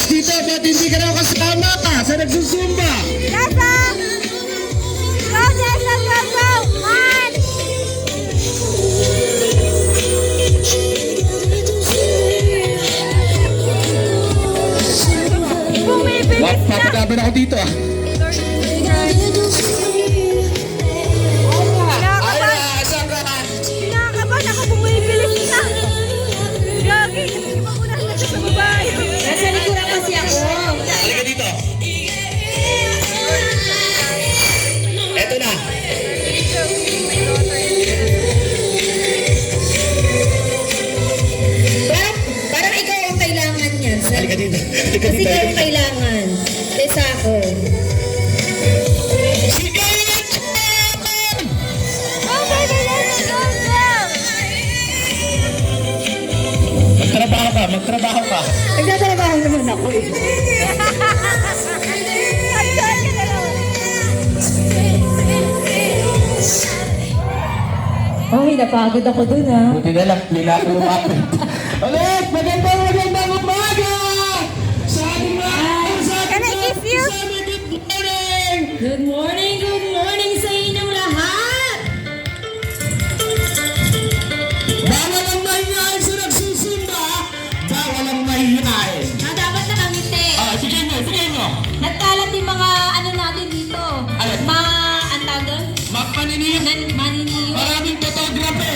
dito, ba't hindi ka raw kasama sa nagsusumba? Dasa! Go, Dasa! Go, go! One! Bumibilis na! Papagaban ako dito ah. Kinakabahan ako, bumibilis na! Gagi, nag-iba ko na sa babae. Nasa likuran kasi ako. Halika dito. Eto na. Parang ikaw ang kailangan niyan. Halika dito. Halika Kasi dito. ikaw ang kailangan. Kesa ako. Sige! Go, baby, let's go, go! Magtrabaho ka, magtrabaho ka. Nagtatrabaho naman ako eh. Saan ka na naman? Ay, napagod ako dun ah. Buti na lang, hindi na ako lumapit. Ulit, magandang umaga! Sa ating mga Can I kiss you? good morning! Good morning sa inyong lahat! Bawal ang mahihain sa nagsusumba! Bawal ang mahihain! Dapat nakangiti. Sige mo! Nagkalat yung mga ano natin dito. Alin? Ang tawag doon? Magpaniniyo! Maniniyo. Maraming photographer!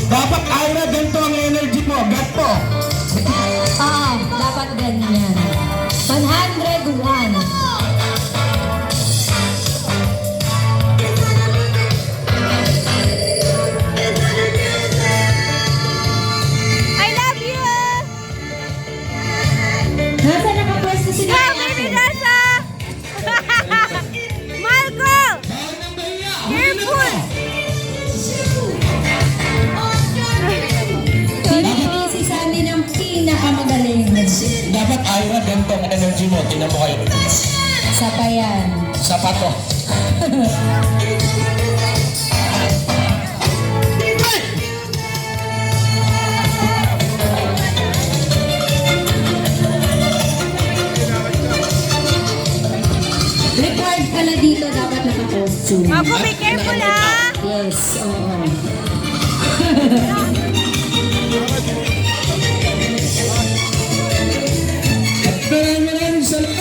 Dapat Ira, ganito ang energy mo. Gato! Oo, dapat ganyan. 101. I love you! Nasa nakapwesto si Go, baby, Dasa! Marco! Bawal ng mahiya! Careful! Pinipisi sa amin ang pinakamagaling. Dapat Ira, ganito ang energy mo. Tingnan mo kayo. Sapayan. Sapato. Required pala dito, dapat naka-costume. Marco, be careful, ha? Yes, oo. At maraming salamat.